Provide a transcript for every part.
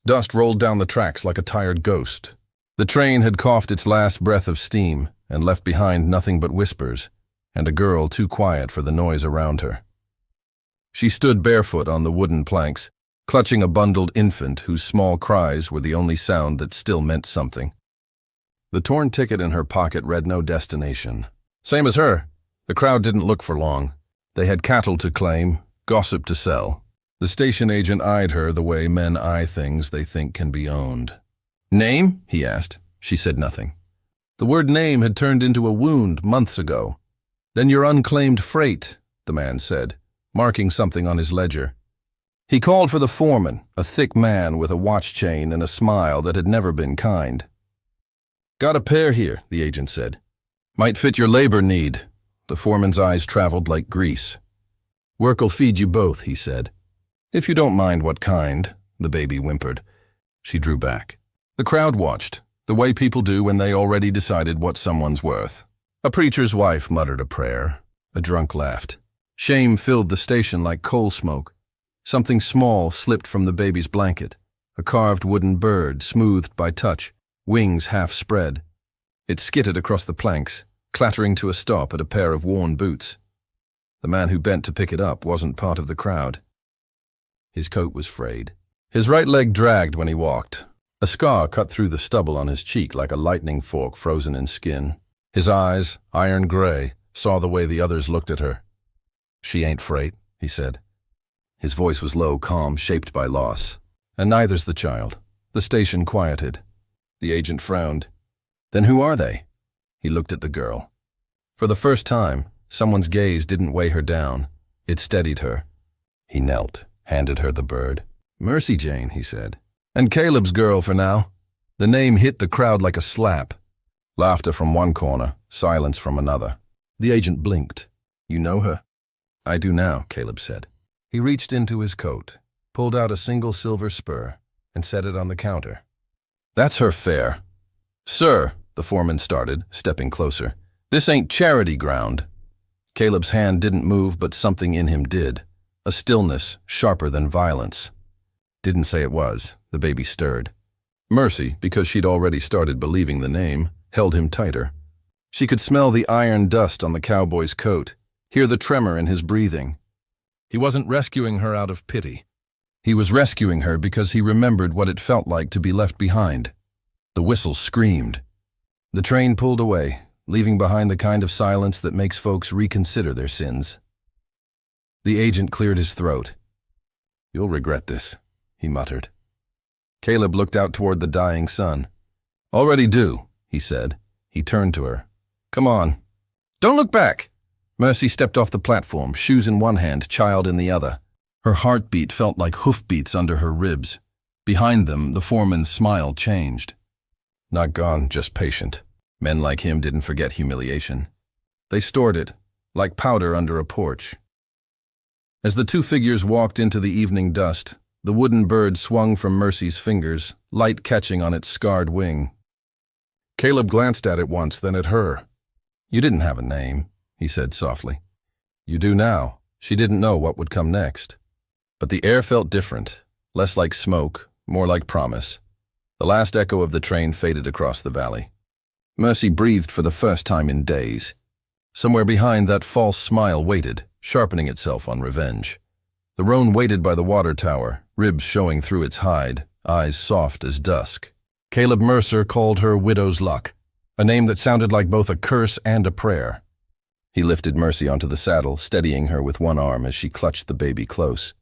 Dust rolled down the tracks like a tired ghost. The train had coughed its last breath of steam and left behind nothing but whispers, and a girl too quiet for the noise around her. She stood barefoot on the wooden planks, clutching a bundled infant whose small cries were the only sound that still meant something. The torn ticket in her pocket read no destination. Same as her. The crowd didn't look for long. They had cattle to claim, gossip to sell. The station agent eyed her the way men eye things they think can be owned. "Name?" he asked. She said nothing. The word name had turned into a wound months ago. "Then your unclaimed freight," the man said, marking something on his ledger. He called for the foreman, a thick man with a watch chain and a smile that had never been kind. "Got a pair here," the agent said. "Might fit your labor need." The foreman's eyes traveled like grease. "Work'll feed you both," he said. "If you don't mind what kind," the baby whimpered. She drew back. The crowd watched, the way people do when they already decided what someone's worth. A preacher's wife muttered a prayer. A drunk laughed. Shame filled the station like coal smoke. Something small slipped from the baby's blanket, a carved wooden bird smoothed by touch, wings half spread. It skidded across the planks, clattering to a stop at a pair of worn boots. The man who bent to pick it up wasn't part of the crowd. His coat was frayed. His right leg dragged when he walked. A scar cut through the stubble on his cheek like a lightning fork frozen in skin. His eyes, iron gray, saw the way the others looked at her. "She ain't freight," he said. His voice was low, calm, shaped by loss. "And neither's the child." The station quieted. The agent frowned. "Then who are they?" He looked at the girl. For the first time, someone's gaze didn't weigh her down. It steadied her. He knelt, handed her the bird. "Mercy Jane," he said. "And Caleb's girl for now." The name hit the crowd like a slap. Laughter from one corner, silence from another. The agent blinked. "You know her?" "I do now," Caleb said. He reached into his coat, pulled out a single silver spur, and set it on the counter. "That's her fare." "Sir," the foreman started, stepping closer, "this ain't charity ground." Caleb's hand didn't move, but something in him did. A stillness sharper than violence. Didn't say it was. The baby stirred. Mercy, because she'd already started believing the name, held him tighter. She could smell the iron dust on the cowboy's coat, hear the tremor in his breathing. He wasn't rescuing her out of pity. He was rescuing her because he remembered what it felt like to be left behind. The whistle screamed. The train pulled away, leaving behind the kind of silence that makes folks reconsider their sins. The agent cleared his throat. "You'll regret this," he muttered. Caleb looked out toward the dying sun. "Already do," he said. He turned to her. "Come on." "Don't look back." Mercy stepped off the platform, shoes in one hand, child in the other. Her heartbeat felt like hoofbeats under her ribs. Behind them, the foreman's smile changed. Not gone, just patient. Men like him didn't forget humiliation. They stored it, like powder under a porch. As the two figures walked into the evening dust, the wooden bird swung from Mercy's fingers, light catching on its scarred wing. Caleb glanced at it once, then at her. "You didn't have a name," he said softly. "You do now." She didn't know what would come next. But the air felt different, less like smoke, more like promise. The last echo of the train faded across the valley. Mercy breathed for the first time in days. Somewhere behind that false smile waited, sharpening itself on revenge. The roan waited by the water tower, ribs showing through its hide, eyes soft as dusk. Caleb Mercer called her Widow's Luck, a name that sounded like both a curse and a prayer. He lifted Mercy onto the saddle, steadying her with one arm as she clutched the baby close.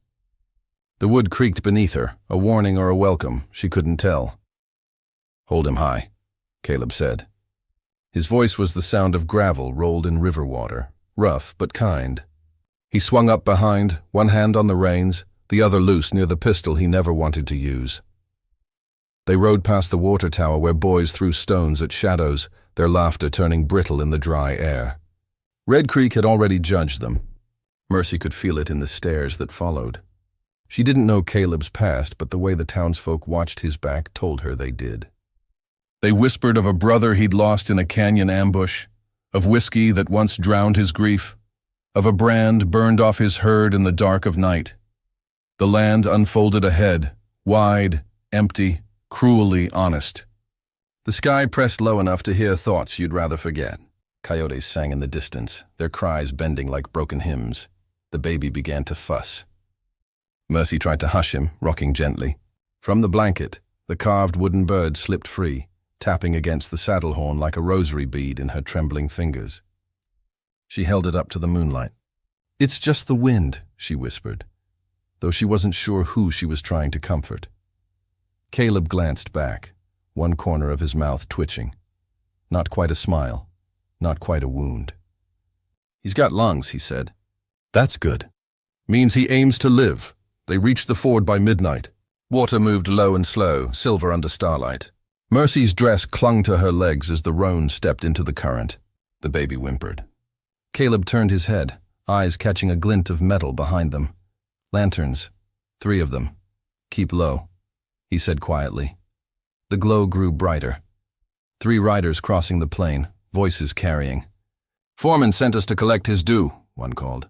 The wood creaked beneath her, a warning or a welcome, she couldn't tell. "Hold him high," Caleb said. His voice was the sound of gravel rolled in river water, rough but kind. He swung up behind, one hand on the reins, the other loose near the pistol he never wanted to use. They rode past the water tower where boys threw stones at shadows, their laughter turning brittle in the dry air. Red Creek had already judged them. Mercy could feel it in the stares that followed. She didn't know Caleb's past, but the way the townsfolk watched his back told her they did. They whispered of a brother he'd lost in a canyon ambush, of whiskey that once drowned his grief, of a brand burned off his herd in the dark of night. The land unfolded ahead, wide, empty, cruelly honest. The sky pressed low enough to hear thoughts you'd rather forget. Coyotes sang in the distance, their cries bending like broken hymns. The baby began to fuss. Mercy tried to hush him, rocking gently. From the blanket, the carved wooden bird slipped free, tapping against the saddle horn like a rosary bead in her trembling fingers. She held it up to the moonlight. "It's just the wind," she whispered, though she wasn't sure who she was trying to comfort. Caleb glanced back, one corner of his mouth twitching. Not quite a smile, not quite a wound. "He's got lungs," he said. "That's good. Means he aims to live." They reached the ford by midnight. Water moved low and slow, silver under starlight. Mercy's dress clung to her legs as the roan stepped into the current. The baby whimpered. Caleb turned his head, eyes catching a glint of metal behind them. "Lanterns. 3 of them. Keep low," he said quietly. The glow grew brighter. 3 riders crossing the plain, voices carrying. "Foreman sent us to collect his due," one called.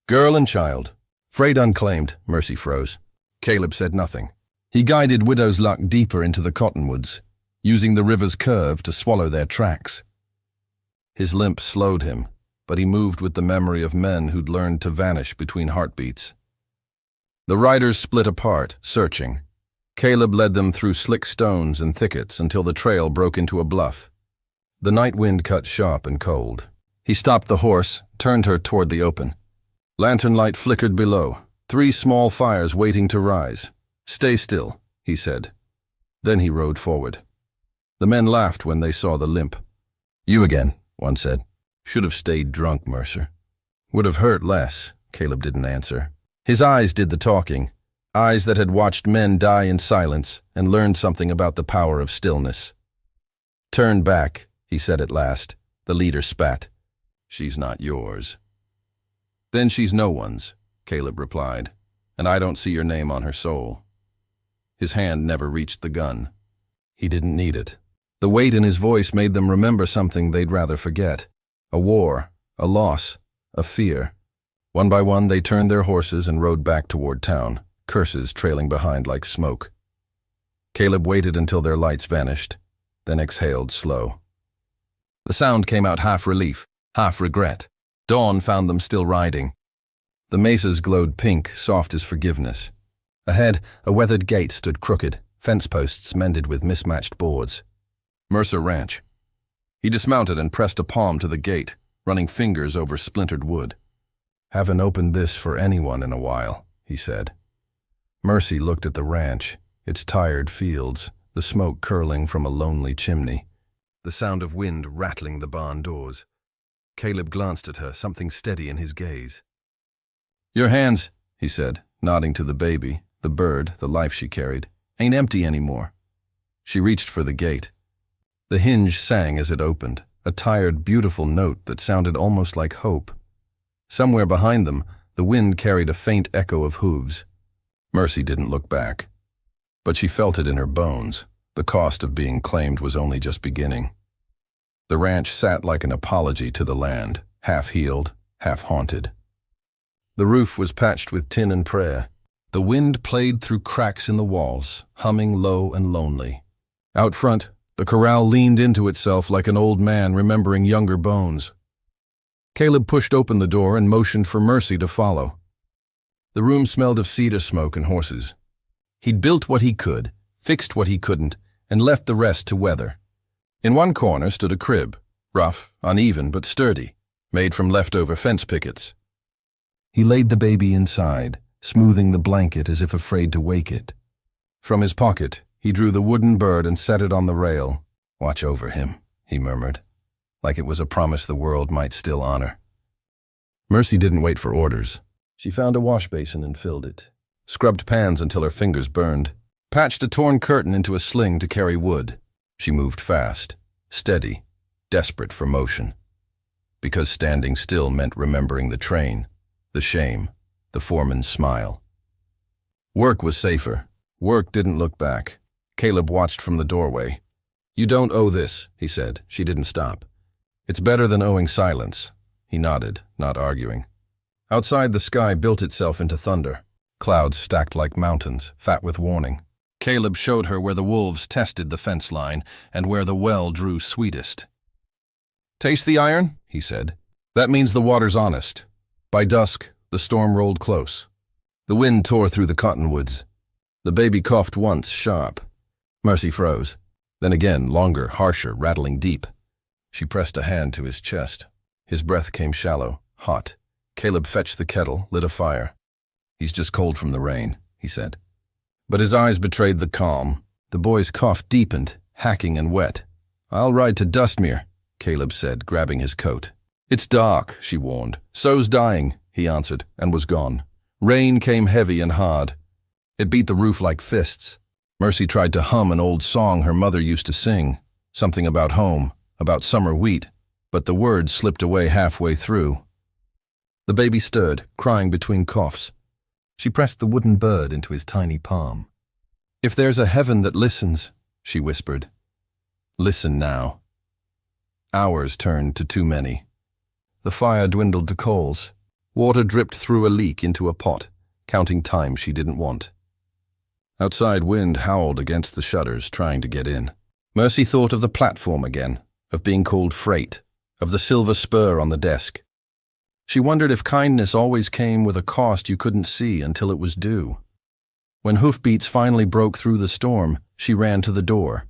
"Girl and child." "Freight unclaimed," Mercy froze. Caleb said nothing. He guided Widow's Luck deeper into the cottonwoods, using the river's curve to swallow their tracks. His limp slowed him, but he moved with the memory of men who'd learned to vanish between heartbeats. The riders split apart, searching. Caleb led them through slick stones and thickets until the trail broke into a bluff. The night wind cut sharp and cold. He stopped the horse, turned her toward the open. Lantern light flickered below, 3 small fires waiting to rise. "Stay still," he said. Then he rode forward. The men laughed when they saw the limp. "You again," one said. "Should have stayed drunk, Mercer." "Would have hurt less," Caleb didn't answer. His eyes did the talking, eyes that had watched men die in silence and learned something about the power of stillness. "Turn back," he said at last. The leader spat. "She's not yours." "Then she's no one's," Caleb replied, "and I don't see your name on her soul." His hand never reached the gun. He didn't need it. The weight in his voice made them remember something they'd rather forget. A war, a loss, a fear. One by one they turned their horses and rode back toward town, curses trailing behind like smoke. Caleb waited until their lights vanished, then exhaled slow. The sound came out half relief, half regret. Dawn found them still riding. The mesas glowed pink, soft as forgiveness. Ahead, a weathered gate stood crooked, fence posts mended with mismatched boards. Mercer Ranch. He dismounted and pressed a palm to the gate, running fingers over splintered wood. "Haven't opened this for anyone in a while," he said. Mercy looked at the ranch, its tired fields, the smoke curling from a lonely chimney, the sound of wind rattling the barn doors. Caleb glanced at her, something steady in his gaze. "Your hands," he said, nodding to the baby, the bird, the life she carried, "ain't empty anymore." She reached for the gate. The hinge sang as it opened, a tired, beautiful note that sounded almost like hope. Somewhere behind them, the wind carried a faint echo of hooves. Mercy didn't look back, but she felt it in her bones. The cost of being claimed was only just beginning. The ranch sat like an apology to the land, half-healed, half-haunted. The roof was patched with tin and prayer. The wind played through cracks in the walls, humming low and lonely. Out front, the corral leaned into itself like an old man remembering younger bones. Caleb pushed open the door and motioned for Mercy to follow. The room smelled of cedar smoke and horses. He'd built what he could, fixed what he couldn't, and left the rest to weather. In one corner stood a crib, rough, uneven, but sturdy, made from leftover fence pickets. He laid the baby inside, smoothing the blanket as if afraid to wake it. From his pocket, he drew the wooden bird and set it on the rail. "Watch over him," he murmured, like it was a promise the world might still honor. Mercy didn't wait for orders. She found a wash basin and filled it, scrubbed pans until her fingers burned, patched a torn curtain into a sling to carry wood. She moved fast, steady, desperate for motion. Because standing still meant remembering the train, the shame, the foreman's smile. Work was safer. Work didn't look back. Caleb watched from the doorway. "You don't owe this," he said. She didn't stop. "It's better than owing silence." He nodded, not arguing. Outside, the sky built itself into thunder. Clouds stacked like mountains, fat with warning. Caleb showed her where the wolves tested the fence line and where the well drew sweetest. "Taste the iron," he said. "That means the water's honest." By dusk, the storm rolled close. The wind tore through the cottonwoods. The baby coughed once, sharp. Mercy froze. Then again, longer, harsher, rattling deep. She pressed a hand to his chest. His breath came shallow, hot. Caleb fetched the kettle, lit a fire. "He's just cold from the rain," he said. But his eyes betrayed the calm. The boy's cough deepened, hacking and wet. "I'll ride to Dustmere," Caleb said, grabbing his coat. "It's dark," she warned. "So's dying," he answered, and was gone. Rain came heavy and hard. It beat the roof like fists. Mercy tried to hum an old song her mother used to sing, something about home, about summer wheat, but the words slipped away halfway through. The baby stirred, crying between coughs. She pressed the wooden bird into his tiny palm. "If there's a heaven that listens," she whispered, "listen now." Hours turned to too many. The fire dwindled to coals. Water dripped through a leak into a pot, counting time she didn't want. Outside, wind howled against the shutters, trying to get in. Mercy thought of the platform again, of being called freight, of the silver spur on the desk. She wondered if kindness always came with a cost you couldn't see until it was due. When hoofbeats finally broke through the storm, she ran to the door.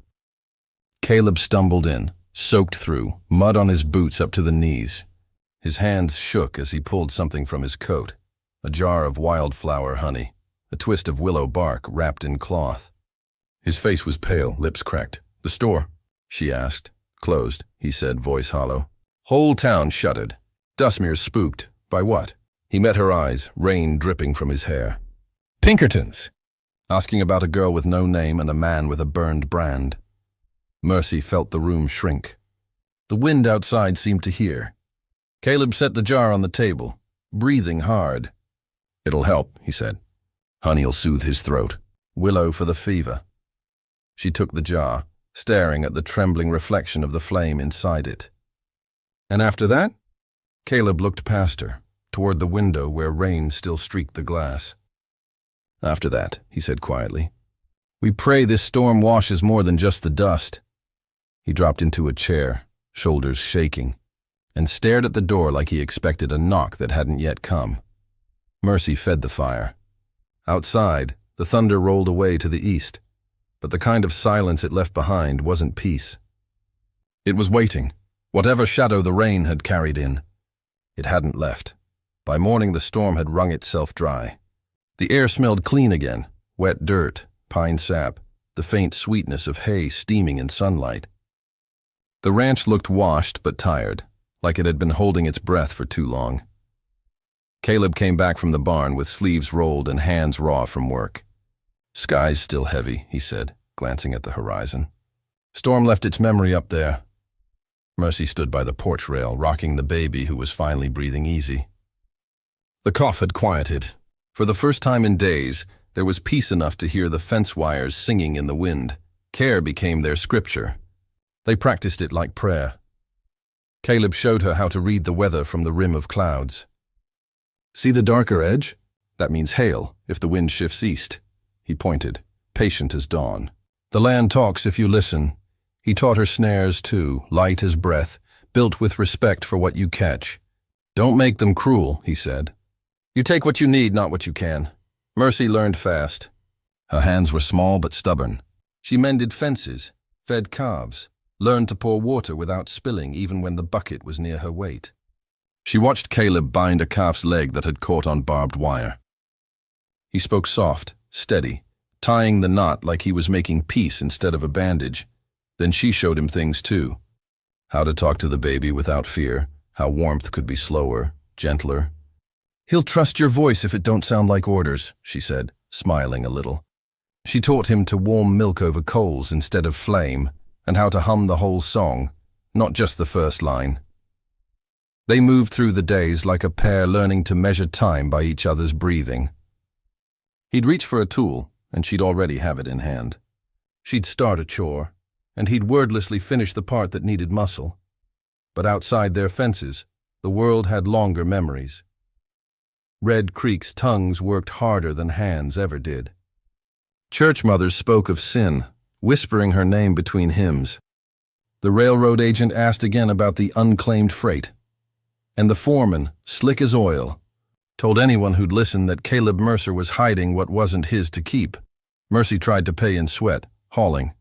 Caleb stumbled in, soaked through, mud on his boots up to the knees. His hands shook as he pulled something from his coat, a jar of wildflower honey, a twist of willow bark wrapped in cloth. His face was pale, lips cracked. "The store?" she asked. "Closed," he said, voice hollow. Whole town shuddered. Dustmere spooked. By what? He met her eyes, rain dripping from his hair. "Pinkerton's." Asking about a girl with no name and a man with a burned brand. Mercy felt the room shrink. The wind outside seemed to hear. Caleb set the jar on the table, breathing hard. "It'll help," he said. "Honey'll soothe his throat. Willow for the fever." She took the jar, staring at the trembling reflection of the flame inside it. "And after that?" Caleb looked past her, toward the window where rain still streaked the glass. "After that," he said quietly, "we pray this storm washes more than just the dust." He dropped into a chair, shoulders shaking, and stared at the door like he expected a knock that hadn't yet come. Mercy fed the fire. Outside, the thunder rolled away to the east, but the kind of silence it left behind wasn't peace. It was waiting, whatever shadow the rain had carried in. It hadn't left. By morning the storm had wrung itself dry. The air smelled clean again, wet dirt, pine sap, the faint sweetness of hay steaming in sunlight. The ranch looked washed but tired, like it had been holding its breath for too long. Caleb came back from the barn with sleeves rolled and hands raw from work. "Sky's still heavy," he said, glancing at the horizon. "Storm left its memory up there." Mercy stood by the porch rail, rocking the baby who was finally breathing easy. The cough had quieted. For the first time in days, there was peace enough to hear the fence wires singing in the wind. Care became their scripture. They practiced it like prayer. Caleb showed her how to read the weather from the rim of clouds. "See the darker edge? That means hail, if the wind shifts east." He pointed, patient as dawn. "The land talks if you listen." He taught her snares, too, light as breath, built with respect for what you catch. "Don't make them cruel," he said. "You take what you need, not what you can." Mercy learned fast. Her hands were small but stubborn. She mended fences, fed calves, learned to pour water without spilling even when the bucket was near her weight. She watched Caleb bind a calf's leg that had caught on barbed wire. He spoke soft, steady, tying the knot like he was making peace instead of a bandage. Then she showed him things too. How to talk to the baby without fear, how warmth could be slower, gentler. "He'll trust your voice if it don't sound like orders," she said, smiling a little. She taught him to warm milk over coals instead of flame, and how to hum the whole song, not just the first line. They moved through the days like a pair learning to measure time by each other's breathing. He'd reach for a tool, and she'd already have it in hand. She'd start a chore, and he'd wordlessly finish the part that needed muscle. But outside their fences, the world had longer memories. Red Creek's tongues worked harder than hands ever did. Church mothers spoke of sin, whispering her name between hymns. The railroad agent asked again about the unclaimed freight. And the foreman, slick as oil, told anyone who'd listen that Caleb Mercer was hiding what wasn't his to keep. Mercy tried to pay in sweat, hauling,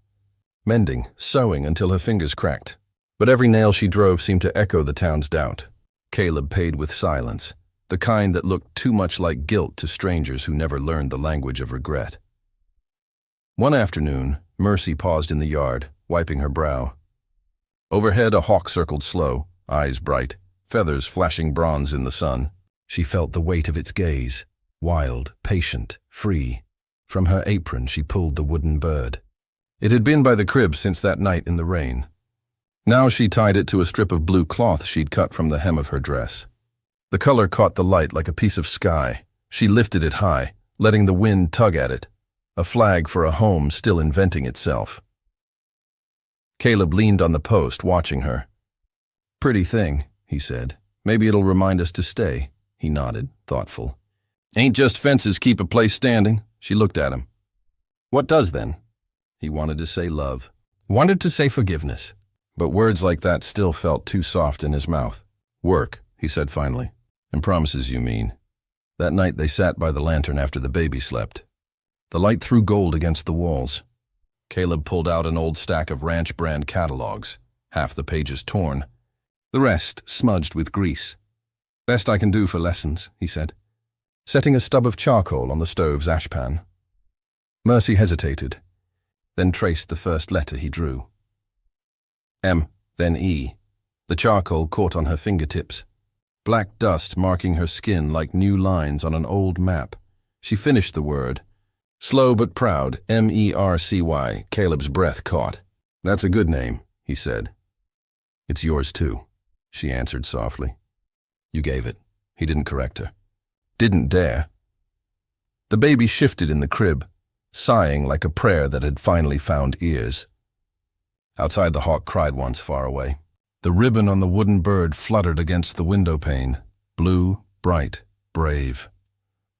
mending, sewing until her fingers cracked. But every nail she drove seemed to echo the town's doubt. Caleb paid with silence, the kind that looked too much like guilt to strangers who never learned the language of regret. One afternoon, Mercy paused in the yard, wiping her brow. Overhead, a hawk circled slow, eyes bright, feathers flashing bronze in the sun. She felt the weight of its gaze, wild, patient, free. From her apron she pulled the wooden bird. It had been by the crib since that night in the rain. Now she tied it to a strip of blue cloth she'd cut from the hem of her dress. The color caught the light like a piece of sky. She lifted it high, letting the wind tug at it, a flag for a home still inventing itself. Caleb leaned on the post, watching her. "Pretty thing," he said. "Maybe it'll remind us to stay." He nodded, thoughtful. "Ain't just fences keep a place standing." She looked at him. "What does then?" He wanted to say love, wanted to say forgiveness, but words like that still felt too soft in his mouth. "Work," he said finally. "And promises, you mean." That night they sat by the lantern after the baby slept. The light threw gold against the walls. Caleb pulled out an old stack of ranch brand catalogs, half the pages torn, the rest smudged with grease. "Best I can do for lessons," he said, setting a stub of charcoal on the stove's ashpan. Mercy hesitated, then traced the first letter he drew. M, then E. The charcoal caught on her fingertips, black dust marking her skin like new lines on an old map. She finished the word. Slow but proud, Mercy. Caleb's breath caught. "That's a good name," he said. "It's yours too," she answered softly. "You gave it." He didn't correct her. Didn't dare. The baby shifted in the crib, sighing like a prayer that had finally found ears. Outside, the hawk cried once far away. The ribbon on the wooden bird fluttered against the window pane, blue, bright, brave.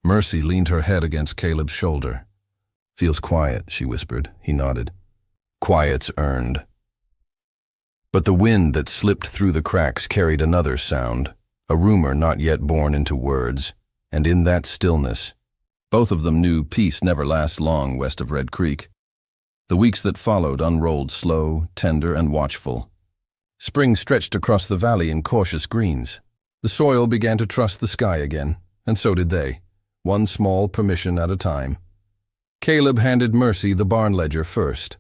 Mercy leaned her head against Caleb's shoulder. "Feels quiet," she whispered. He nodded. "Quiet's earned." But the wind that slipped through the cracks carried another sound, a rumor not yet born into words, and in that stillness, both of them knew peace never lasts long west of Red Creek. The weeks that followed unrolled slow, tender, and watchful. Spring stretched across the valley in cautious greens. The soil began to trust the sky again, and so did they, one small permission at a time. Caleb handed Mercy the barn ledger first.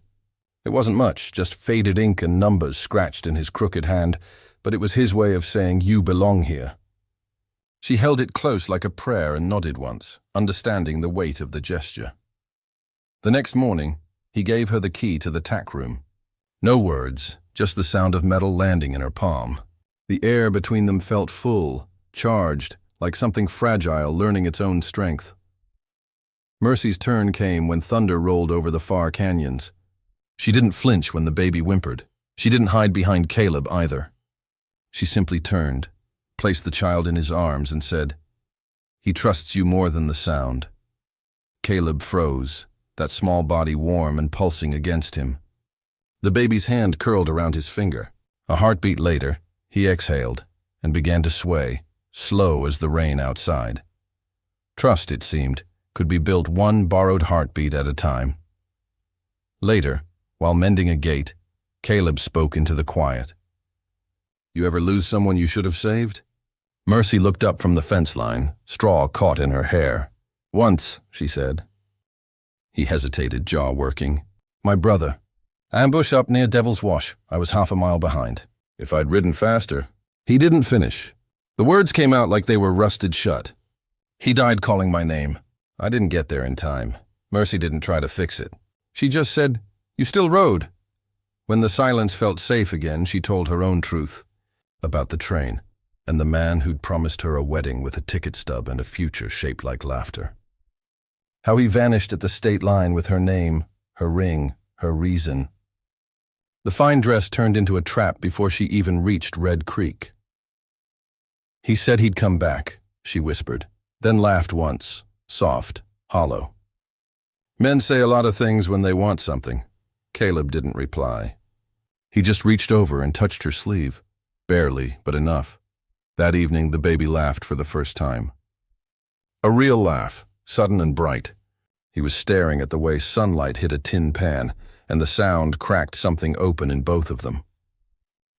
It wasn't much, just faded ink and numbers scratched in his crooked hand, but it was his way of saying, "You belong here." She held it close like a prayer and nodded once, understanding the weight of the gesture. The next morning, he gave her the key to the tack room. No words, just the sound of metal landing in her palm. The air between them felt full, charged, like something fragile learning its own strength. Mercy's turn came when thunder rolled over the far canyons. She didn't flinch when the baby whimpered. She didn't hide behind Caleb either. She simply turned, placed the child in his arms, and said, "He trusts you more than the sound." Caleb froze, that small body warm and pulsing against him. The baby's hand curled around his finger. A heartbeat later, he exhaled and began to sway, slow as the rain outside. Trust, it seemed, could be built one borrowed heartbeat at a time. Later, while mending a gate, Caleb spoke into the quiet. "You ever lose someone you should have saved?" Mercy looked up from the fence line, straw caught in her hair. "Once," she said. He hesitated, jaw working. "My brother. Ambush up near Devil's Wash. I was half a mile behind. If I'd ridden faster." He didn't finish. The words came out like they were rusted shut. "He died calling my name. I didn't get there in time. Mercy didn't try to fix it. She just said, 'You still rode.'" When the silence felt safe again, she told her own truth about the train and the man who'd promised her a wedding with a ticket stub and a future shaped like laughter. How he vanished at the state line with her name, her ring, her reason. The fine dress turned into a trap before she even reached Red Creek. "He said he'd come back," she whispered, then laughed once, soft, hollow. Men say a lot of things when they want something. Caleb didn't reply. He just reached over and touched her sleeve. Barely, but enough. That evening, the baby laughed for the first time. A real laugh, sudden and bright. He was staring at the way sunlight hit a tin pan, and the sound cracked something open in both of them.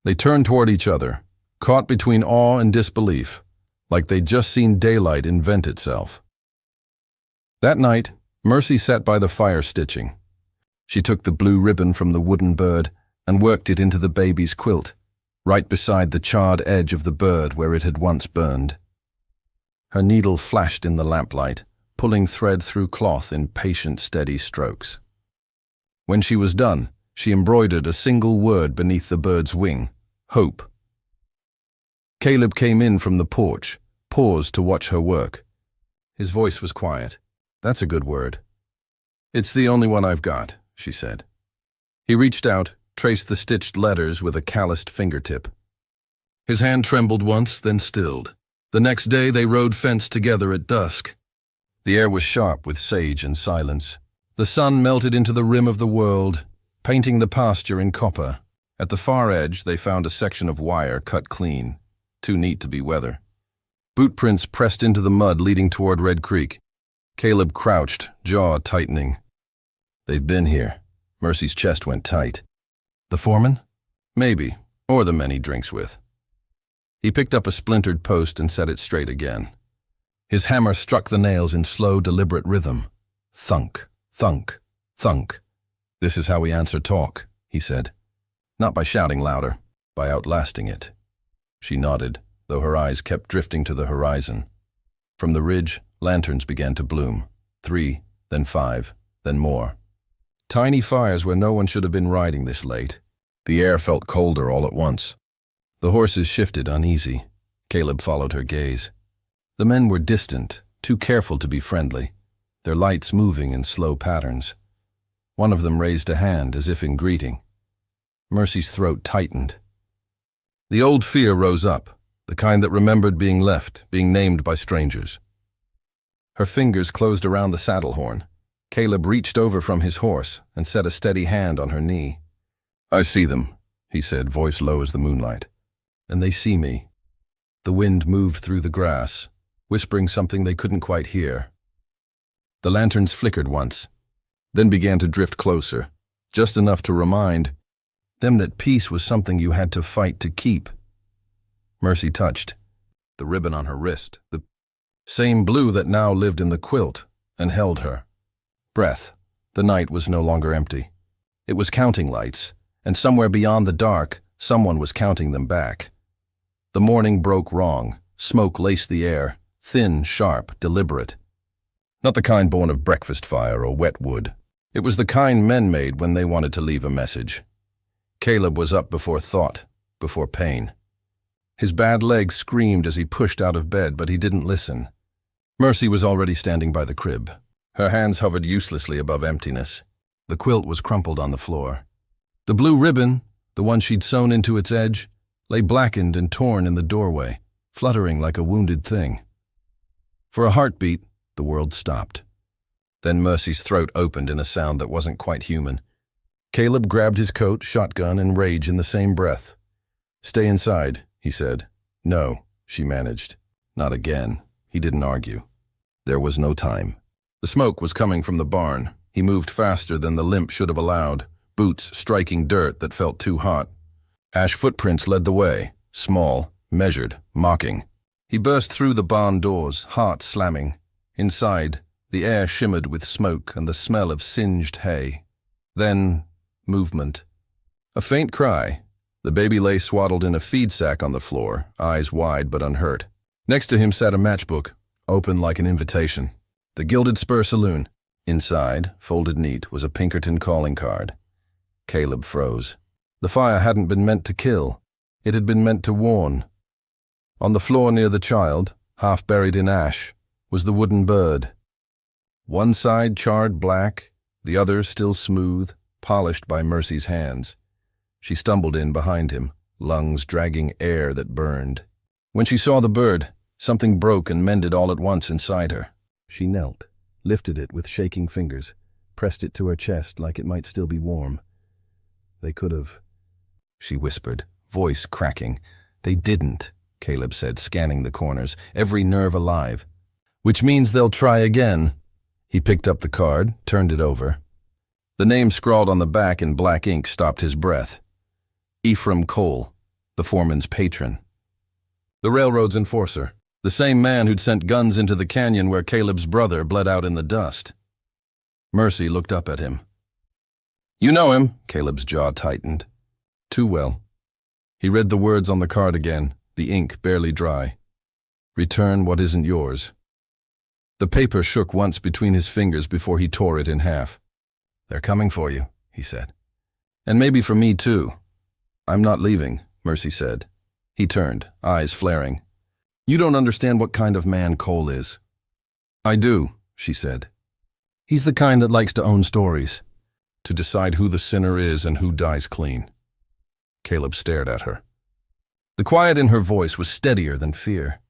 They turned toward each other, caught between awe and disbelief, like they'd just seen daylight invent itself. That night, Mercy sat by the fire stitching. She took the blue ribbon from the wooden bird and worked it into the baby's quilt, right beside the charred edge of the bird where it had once burned. Her needle flashed in the lamplight, pulling thread through cloth in patient, steady strokes. When she was done, she embroidered a single word beneath the bird's wing: hope. Caleb came in from the porch, paused to watch her work. His voice was quiet. "That's a good word." "It's the only one I've got," she said. He reached out, traced the stitched letters with a calloused fingertip. His hand trembled once, then stilled. The next day they rode fence together at dusk. The air was sharp with sage and silence. The sun melted into the rim of the world, painting the pasture in copper. At the far edge they found a section of wire cut clean, too neat to be weather. Boot prints pressed into the mud leading toward Red Creek. Caleb crouched, jaw tightening. "They've been here." Mercy's chest went tight. "The foreman?" "Maybe, or the men he drinks with." He picked up a splintered post and set it straight again. His hammer struck the nails in slow, deliberate rhythm. Thunk, thunk, thunk. "This is how we answer talk," he said. "Not by shouting louder, by outlasting it." She nodded, though her eyes kept drifting to the horizon. From the ridge, lanterns began to bloom. 3, then 5, then more. Tiny fires where no one should have been riding this late. The air felt colder all at once. The horses shifted uneasy. Caleb followed her gaze. The men were distant, too careful to be friendly, their lights moving in slow patterns. One of them raised a hand as if in greeting. Mercy's throat tightened. The old fear rose up, the kind that remembered being left, being named by strangers. Her fingers closed around the saddle horn. Caleb reached over from his horse and set a steady hand on her knee. "I see them," he said, voice low as the moonlight. "And they see me." The wind moved through the grass, whispering something they couldn't quite hear. The lanterns flickered once, then began to drift closer, just enough to remind them that peace was something you had to fight to keep. Mercy touched the ribbon on her wrist, the same blue that now lived in the quilt, and held her. Breath. The night was no longer empty. It was counting lights, and somewhere beyond the dark, someone was counting them back. The morning broke wrong. Smoke laced the air, thin, sharp, deliberate. Not the kind born of breakfast fire or wet wood. It was the kind men made when they wanted to leave a message. Caleb was up before thought, before pain. His bad leg screamed as he pushed out of bed, but he didn't listen. Mercy was already standing by the crib. Her hands hovered uselessly above emptiness. The quilt was crumpled on the floor. The blue ribbon, the one she'd sewn into its edge, lay blackened and torn in the doorway, fluttering like a wounded thing. For a heartbeat, the world stopped. Then Mercy's throat opened in a sound that wasn't quite human. Caleb grabbed his coat, shotgun, and rage in the same breath. "Stay inside," he said. "No," she managed. "Not again." He didn't argue. There was no time. The smoke was coming from the barn. He moved faster than the limp should have allowed, boots striking dirt that felt too hot. Ash footprints led the way, small, measured, mocking. He burst through the barn doors, heart slamming. Inside, the air shimmered with smoke and the smell of singed hay. Then, movement. A faint cry. The baby lay swaddled in a feed sack on the floor, eyes wide but unhurt. Next to him sat a matchbook, open like an invitation. The Gilded Spur Saloon. Inside, folded neat, was a Pinkerton calling card. Caleb froze. The fire hadn't been meant to kill. It had been meant to warn. On the floor near the child, half buried in ash, was the wooden bird. One side charred black, the other still smooth, polished by Mercy's hands. She stumbled in behind him, lungs dragging air that burned. When she saw the bird, something broke and mended all at once inside her. She knelt, lifted it with shaking fingers, pressed it to her chest like it might still be warm. They could have, she whispered, voice cracking. They didn't, Caleb said, scanning the corners, every nerve alive. Which means they'll try again. He picked up the card, turned it over. The name scrawled on the back in black ink stopped his breath. Ephraim Cole, the foreman's patron. The railroad's enforcer, the same man who'd sent guns into the canyon where Caleb's brother bled out in the dust. Mercy looked up at him. You know him, Caleb's jaw tightened. Too well. He read the words on the card again, the ink barely dry. Return what isn't yours. The paper shook once between his fingers before he tore it in half. They're coming for you, he said. And maybe for me too. I'm not leaving, Mercy said. He turned, eyes flaring. You don't understand what kind of man Cole is. I do, she said. He's the kind that likes to own stories, to decide who the sinner is and who dies clean. Caleb stared at her. The quiet in her voice was steadier than fear.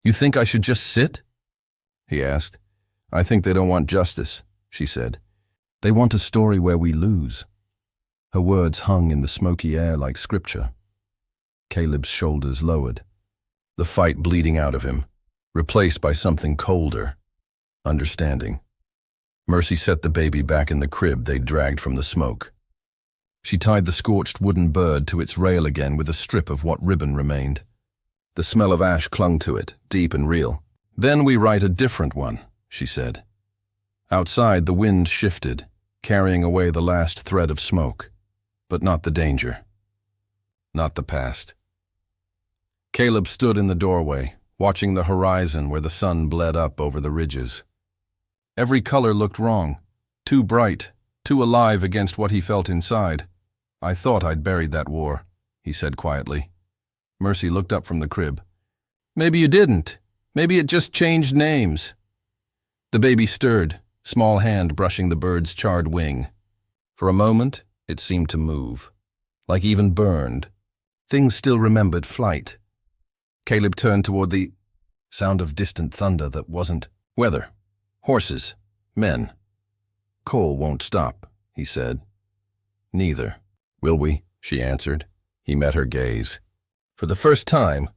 You think I should just sit? He asked. I think they don't want justice, she said. They want a story where we lose. Her words hung in the smoky air like scripture. Caleb's shoulders lowered, the fight bleeding out of him, replaced by something colder, understanding. Mercy set the baby back in the crib they'd dragged from the smoke. She tied the scorched wooden bird to its rail again with a strip of what ribbon remained. The smell of ash clung to it, deep and real. Then we write a different one, she said. Outside, the wind shifted, carrying away the last thread of smoke, but not the danger. Not the past. Caleb stood in the doorway, watching the horizon where the sun bled up over the ridges. Every color looked wrong, too bright, too alive against what he felt inside. I thought I'd buried that war, he said quietly. Mercy looked up from the crib. Maybe you didn't. Maybe it just changed names. The baby stirred, small hand brushing the bird's charred wing. For a moment, it seemed to move, like even burned. Things still remembered flight. Caleb turned toward the sound of distant thunder that wasn't weather. Horses. Men. Cole won't stop, he said. Neither. Will we? She answered. He met her gaze. For the first time,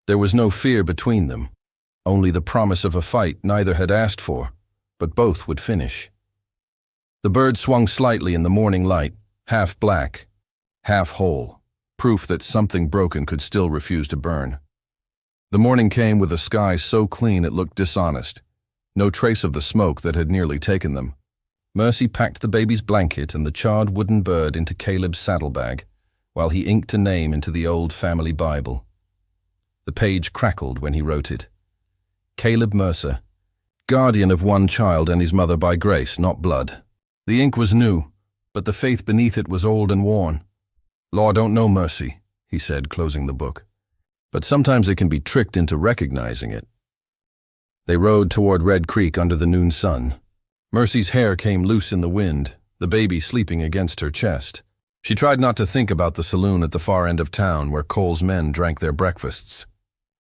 there was no fear between them. Only the promise of a fight neither had asked for, but both would finish. The bird swung slightly in the morning light, half black, half whole, proof that something broken could still refuse to burn. The morning came with a sky so clean it looked dishonest, no trace of the smoke that had nearly taken them. Mercy packed the baby's blanket and the charred wooden bird into Caleb's saddlebag, while he inked a name into the old family Bible. The page crackled when he wrote it. Caleb Mercer, guardian of one child and his mother by grace, not blood. The ink was new, but the faith beneath it was old and worn. Law don't know mercy, he said, closing the book. But sometimes it can be tricked into recognizing it. They rode toward Red Creek under the noon sun. Mercy's hair came loose in the wind, the baby sleeping against her chest. She tried not to think about the saloon at the far end of town where Cole's men drank their breakfasts.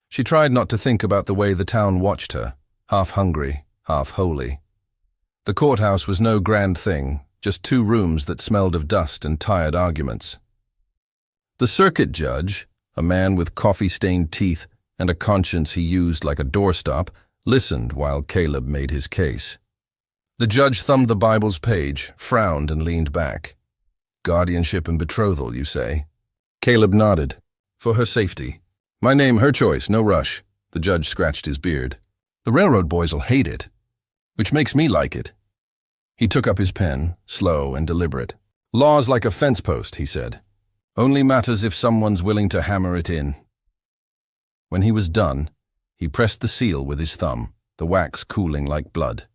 She tried not to think about the way the town watched her, half hungry, half holy. The courthouse was no grand thing, just 2 rooms that smelled of dust and tired arguments. The circuit judge, a man with coffee-stained teeth and a conscience he used like a doorstop, listened while Caleb made his case. The judge thumbed the Bible's page, frowned and leaned back. Guardianship and betrothal, you say? Caleb nodded. For her safety. My name, her choice, no rush. The judge scratched his beard. The railroad boys'll hate it, which makes me like it. He took up his pen, slow and deliberate. Law's like a fence post, he said. Only matters if someone's willing to hammer it in. When he was done, he pressed the seal with his thumb, the wax cooling like blood.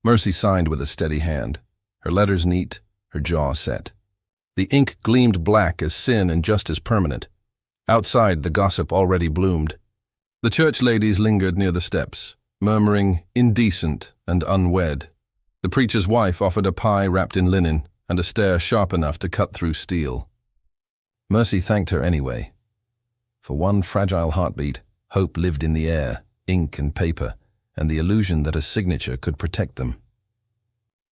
Mercy signed with a steady hand, her letters neat, her jaw set. The ink gleamed black as sin and just as permanent. Outside, the gossip already bloomed. The church ladies lingered near the steps, murmuring indecent and unwed. The preacher's wife offered a pie wrapped in linen and a stare sharp enough to cut through steel. Mercy thanked her anyway. For one fragile heartbeat, hope lived in the air, ink and paper, and the illusion that a signature could protect them.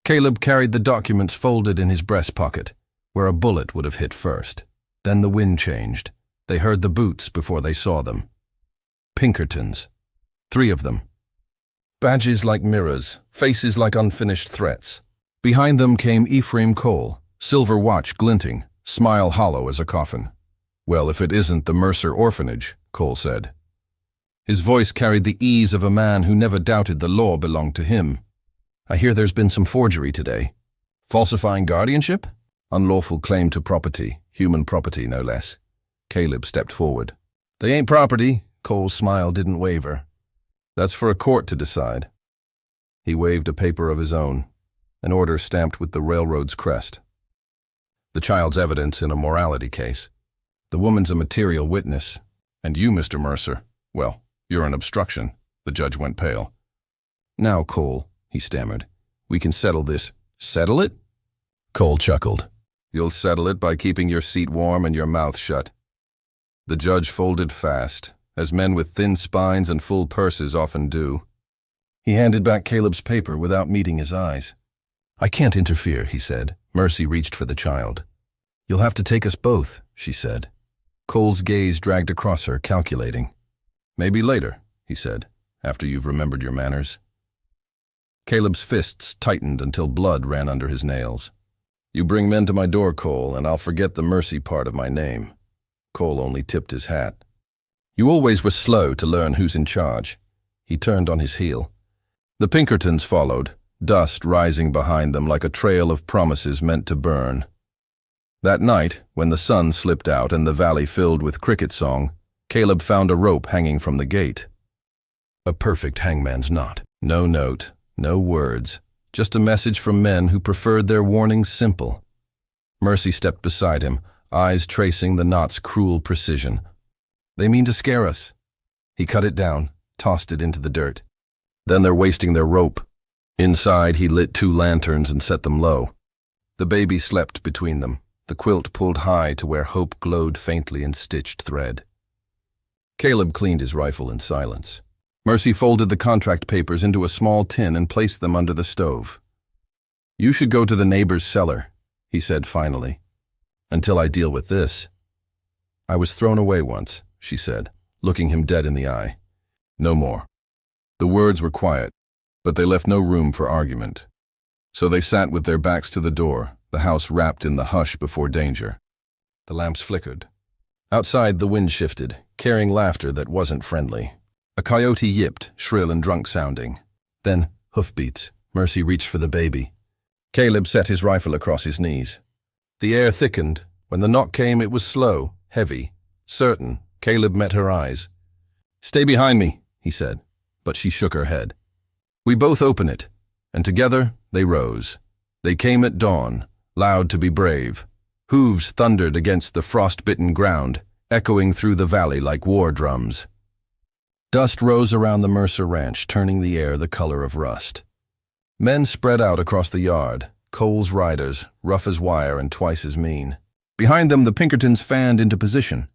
Caleb carried the documents folded in his breast pocket, where a bullet would have hit first. Then the wind changed. They heard the boots before they saw them. Pinkertons. 3 of them. Badges like mirrors, faces like unfinished threats. Behind them came Ephraim Cole, silver watch glinting, smile hollow as a coffin. "Well, if it isn't the Mercer orphanage," Cole said. His voice carried the ease of a man who never doubted the law belonged to him. "I hear there's been some forgery today. Falsifying guardianship? Unlawful claim to property, human property no less." Caleb stepped forward. "They ain't property." Cole's smile didn't waver. "That's for a court to decide." He waved a paper of his own, an order stamped with the railroad's crest. "The child's evidence in a morality case. The woman's a material witness. And you, Mr. Mercer, well, you're an obstruction." The judge went pale. "Now, Cole," he stammered, "we can settle this." "Settle it?" Cole chuckled. "You'll settle it by keeping your seat warm and your mouth shut." The judge folded fast, as men with thin spines and full purses often do. He handed back Caleb's paper without meeting his eyes. "I can't interfere," he said. Mercy reached for the child. "You'll have to take us both," she said. Cole's gaze dragged across her, calculating. "Maybe later," he said, "after you've remembered your manners." Caleb's fists tightened until blood ran under his nails. "You bring men to my door, Cole, and I'll forget the Mercy part of my name." Cole only tipped his hat. "You always were slow to learn who's in charge." He turned on his heel. The Pinkertons followed, dust rising behind them like a trail of promises meant to burn. That night, when the sun slipped out and the valley filled with cricket song, Caleb found a rope hanging from the gate. A perfect hangman's knot. No note, no words, just a message from men who preferred their warnings simple. Mercy stepped beside him, eyes tracing the knot's cruel precision. "They mean to scare us." He cut it down, tossed it into the dirt. "Then they're wasting their rope." Inside, he lit 2 lanterns and set them low. The baby slept between them, the quilt pulled high to where hope glowed faintly in stitched thread. Caleb cleaned his rifle in silence. Mercy folded the contract papers into a small tin and placed them under the stove. "You should go to the neighbor's cellar," he said finally, "until I deal with this." "I was thrown away once," she said, looking him dead in the eye. "No more." The words were quiet, but they left no room for argument. So they sat with their backs to the door, the house wrapped in the hush before danger. The lamps flickered. Outside, the wind shifted, carrying laughter that wasn't friendly. A coyote yipped, shrill and drunk-sounding. Then, hoofbeats. Mercy reached for the baby. Caleb set his rifle across his knees. The air thickened. When the knock came, it was slow, heavy, certain. Caleb met her eyes. "Stay behind me," he said, but she shook her head. "We both open it," and together they rose. They came at dawn, loud to be brave. Hooves thundered against the frost-bitten ground, echoing through the valley like war drums. Dust rose around the Mercer ranch, turning the air the color of rust. Men spread out across the yard, Cole's riders, rough as wire and twice as mean. Behind them, the Pinkertons fanned into position,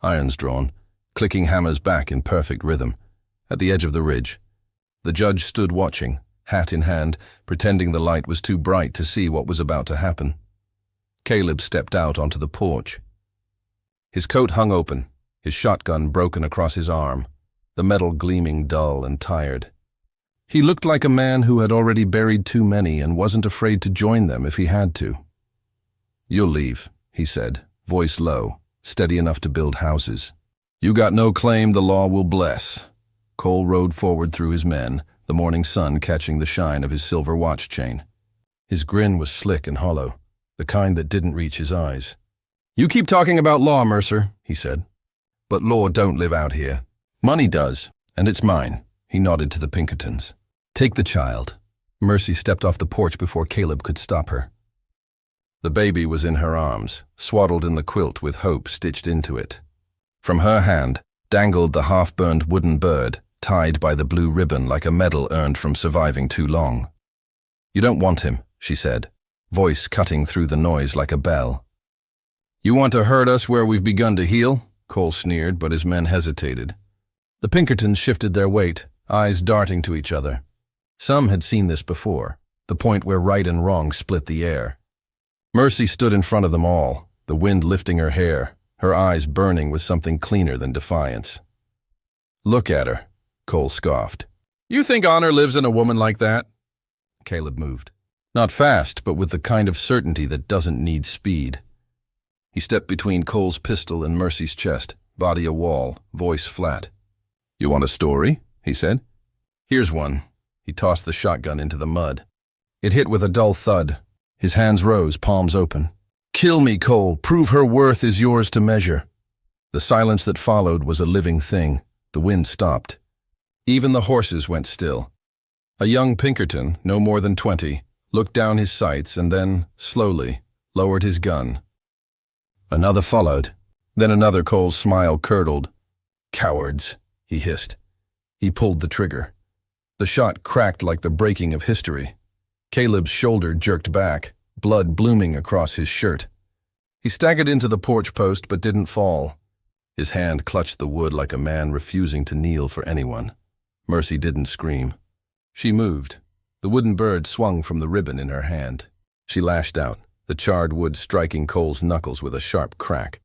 irons drawn, clicking hammers back in perfect rhythm. At the edge of the ridge, the judge stood watching, hat in hand, pretending the light was too bright to see what was about to happen. Caleb stepped out onto the porch. His coat hung open, his shotgun broken across his arm, the metal gleaming dull and tired. He looked like a man who had already buried too many and wasn't afraid to join them if he had to. "You'll leave," he said, voice low, steady enough to build houses. "You got no claim the law will bless." Cole rode forward through his men, the morning sun catching the shine of his silver watch chain. His grin was slick and hollow, the kind that didn't reach his eyes. "You keep talking about law, Mercer," he said. "But law don't live out here. Money does, and it's mine." He nodded to the Pinkertons. "Take the child." Mercy stepped off the porch before Caleb could stop her. The baby was in her arms, swaddled in the quilt with hope stitched into it. From her hand dangled the half-burned wooden bird, tied by the blue ribbon like a medal earned from surviving too long. "You don't want him," she said, voice cutting through the noise like a bell. "You want to hurt us where we've begun to heal?" Cole sneered, but his men hesitated. The Pinkertons shifted their weight, eyes darting to each other. Some had seen this before. the point where right and wrong split the air. Mercy stood in front of them all, the wind lifting her hair, her eyes burning with something cleaner than defiance. "Look at her," Cole scoffed. "You think honor lives in a woman like that?" Caleb moved. Not fast, but with the kind of certainty that doesn't need speed. He stepped between Cole's pistol and Mercy's chest, body a wall, voice flat. "You want a story?" he said. "Here's one." He tossed the shotgun into the mud. It hit with a dull thud. His hands rose, palms open. "Kill me, Cole. Prove her worth is yours to measure." The silence that followed was a living thing. The wind stopped. Even the horses went still. A young Pinkerton, no more than 20, looked down his sights and then, slowly, lowered his gun. Another followed. Then another. Cole's smile curdled. "Cowards," he hissed. He pulled the trigger. The shot cracked like the breaking of history. Caleb's shoulder jerked back, blood blooming across his shirt. He staggered into the porch post but didn't fall. His hand clutched the wood like a man refusing to kneel for anyone. Mercy didn't scream. She moved. The wooden bird swung from the ribbon in her hand. She lashed out, the charred wood striking Cole's knuckles with a sharp crack.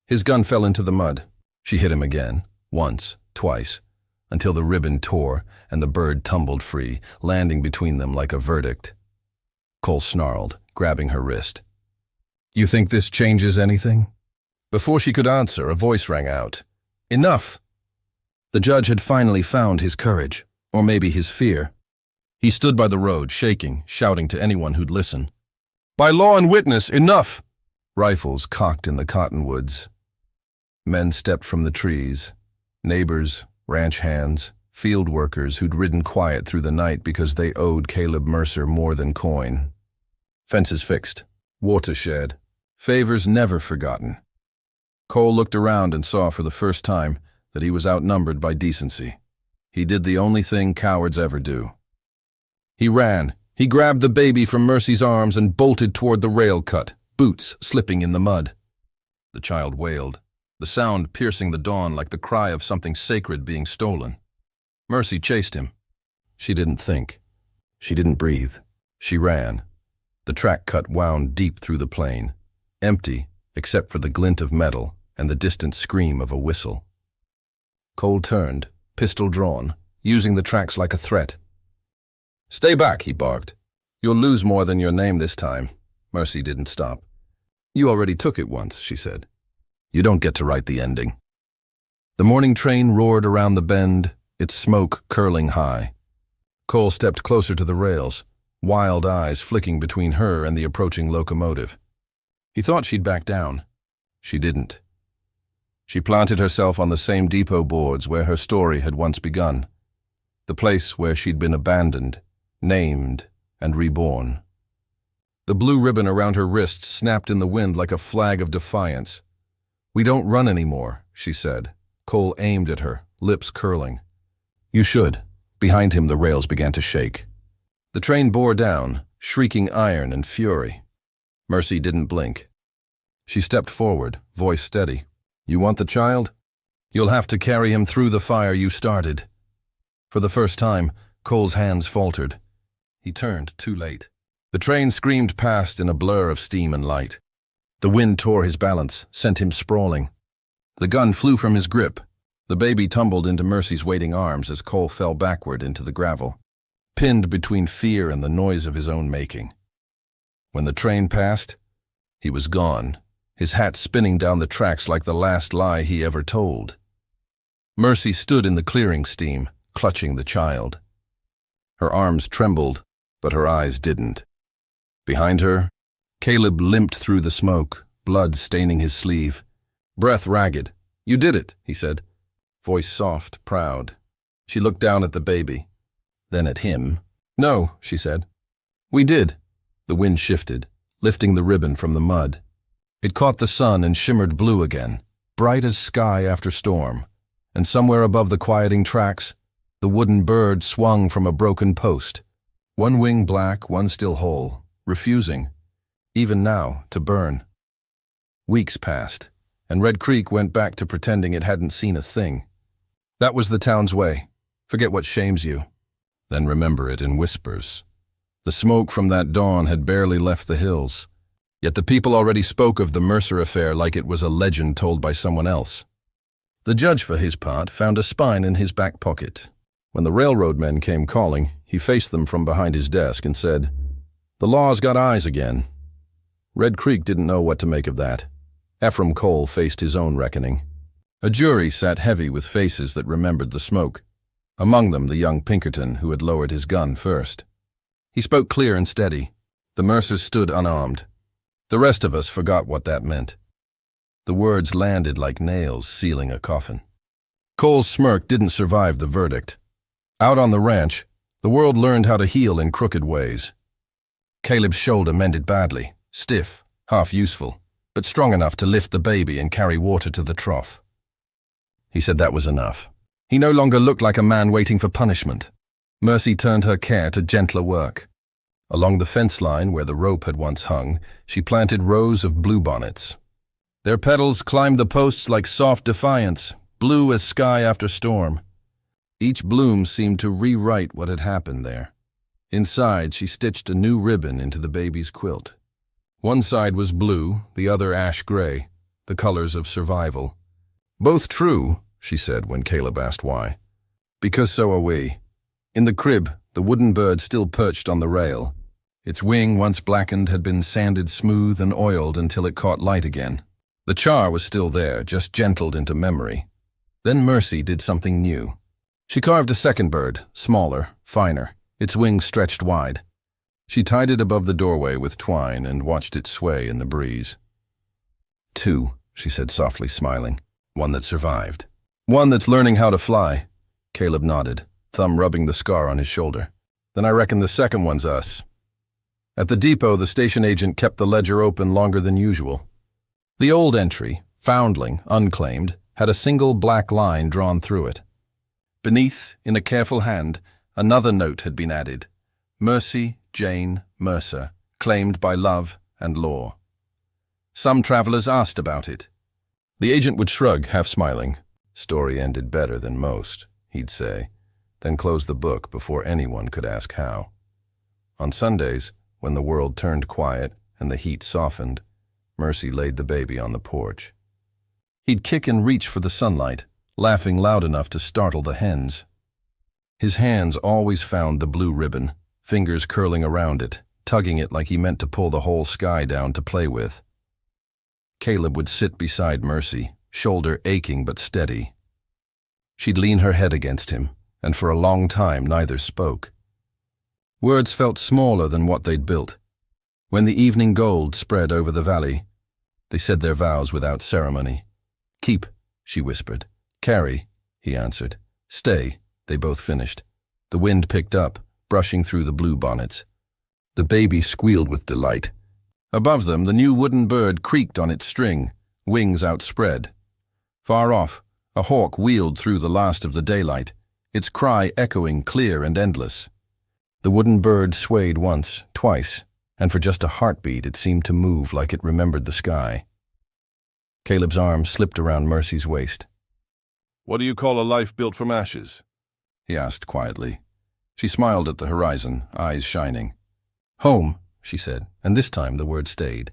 His gun fell into the mud. She hit him again, once, twice, until the ribbon tore and the bird tumbled free, landing between them like a verdict. Cole snarled, grabbing her wrist. "You think this changes anything?" Before she could answer, a voice rang out. "Enough!" The judge had finally found his courage, or maybe his fear. He stood by the road, shaking, shouting to anyone who'd listen. "By law and witness, enough!" Rifles cocked in the cottonwoods. Men stepped from the trees. Neighbors, ranch hands, field workers who'd ridden quiet through the night because they owed Caleb Mercer more than coin. Fences fixed. Watershed. Favors never forgotten. Cole looked around and saw for the first time that he was outnumbered by decency. He did the only thing cowards ever do. He ran. He grabbed the baby from Mercy's arms and bolted toward the rail cut, boots slipping in the mud. The child wailed, the sound piercing the dawn like the cry of something sacred being stolen. Mercy chased him. She didn't think. She didn't breathe. She ran. The track cut wound deep through the plain, empty except for the glint of metal and the distant scream of a whistle. Cole turned, pistol drawn, using the tracks like a threat. "Stay back," he barked. "You'll lose more than your name this time." Mercy didn't stop. "You already took it once," she said. "You don't get to write the ending." The morning train roared around the bend, its smoke curling high. Cole stepped closer to the rails, wild eyes flicking between her and the approaching locomotive. He thought she'd back down. She didn't. She planted herself on the same depot boards where her story had once begun, the place where she'd been abandoned, named, and reborn. The blue ribbon around her wrist snapped in the wind like a flag of defiance. "We don't run anymore," she said. Cole aimed at her, lips curling. "You should." Behind him the rails began to shake. The train bore down, shrieking iron and fury. Mercy didn't blink. She stepped forward, voice steady. "You want the child? You'll have to carry him through the fire you started." For the first time, Cole's hands faltered. He turned too late. The train screamed past in a blur of steam and light. The wind tore his balance, sent him sprawling. The gun flew from his grip. The baby tumbled into Mercy's waiting arms as Cole fell backward into the gravel, pinned between fear and the noise of his own making. When the train passed, he was gone, his hat spinning down the tracks like the last lie he ever told. Mercy stood in the clearing steam, clutching the child. Her arms trembled, but her eyes didn't. Behind her, Caleb limped through the smoke, blood staining his sleeve. Breath ragged. "You did it," he said. Voice soft, proud. She looked down at the baby, then at him. "No," she said. "We did." The wind shifted, lifting the ribbon from the mud. It caught the sun and shimmered blue again, bright as sky after storm. And somewhere above the quieting tracks, the wooden bird swung from a broken post, one wing black, one still whole, refusing, even now, to burn. Weeks passed, and Red Creek went back to pretending it hadn't seen a thing. That was the town's way. Forget what shames you, then remember it in whispers. The smoke from that dawn had barely left the hills. Yet the people already spoke of the Mercer affair like it was a legend told by someone else. The judge, for his part, found a spine in his back pocket. When the railroad men came calling, he faced them from behind his desk and said, "The law's got eyes again." Red Creek didn't know what to make of that. Ephraim Cole faced his own reckoning. A jury sat heavy with faces that remembered the smoke. Among them the young Pinkerton who had lowered his gun first. He spoke clear and steady. The Mercers stood unarmed. The rest of us forgot what that meant. The words landed like nails sealing a coffin. Cole's smirk didn't survive the verdict. Out on the ranch, the world learned how to heal in crooked ways. Caleb's shoulder mended badly, stiff, half useful, but strong enough to lift the baby and carry water to the trough. He said that was enough. He no longer looked like a man waiting for punishment. Mercy turned her care to gentler work. Along the fence line where the rope had once hung, she planted rows of bluebonnets. Their petals climbed the posts like soft defiance, blue as sky after storm. Each bloom seemed to rewrite what had happened there. Inside, she stitched a new ribbon into the baby's quilt. One side was blue, the other ash gray, the colors of survival. "Both true," she said when Caleb asked why. "Because so are we." In the crib, the wooden bird still perched on the rail. Its wing, once blackened, had been sanded smooth and oiled until it caught light again. The char was still there, just gentled into memory. Then Mercy did something new. She carved a second bird, smaller, finer, its wings stretched wide. She tied it above the doorway with twine and watched it sway in the breeze. "Two," she said softly, smiling. "One that survived. One that's learning how to fly." Caleb nodded, thumb rubbing the scar on his shoulder. "Then I reckon the second one's us." At the depot, the station agent kept the ledger open longer than usual. The old entry, Foundling, unclaimed, had a single black line drawn through it. Beneath, in a careful hand, another note had been added. Mercy Jane Mercer, claimed by love and law. Some travelers asked about it. The agent would shrug, half smiling. "Story ended better than most," he'd say, then close the book before anyone could ask how. On Sundays, when the world turned quiet and the heat softened, Mercy laid the baby on the porch. He'd kick and reach for the sunlight, laughing loud enough to startle the hens. His hands always found the blue ribbon, fingers curling around it, tugging it like he meant to pull the whole sky down to play with. Caleb would sit beside Mercy, shoulder aching but steady. She'd lean her head against him, and for a long time neither spoke. Words felt smaller than what they'd built. When the evening gold spread over the valley, they said their vows without ceremony. "Keep," she whispered. "Carry," he answered. "Stay," they both finished. The wind picked up, brushing through the blue bonnets. The baby squealed with delight. Above them, the new wooden bird creaked on its string, wings outspread. Far off, a hawk wheeled through the last of the daylight, its cry echoing clear and endless. The wooden bird swayed once, twice, and for just a heartbeat it seemed to move like it remembered the sky. Caleb's arm slipped around Mercy's waist. "What do you call a life built from ashes?" he asked quietly. She smiled at the horizon, eyes shining. "Home," she said, and this time the word stayed.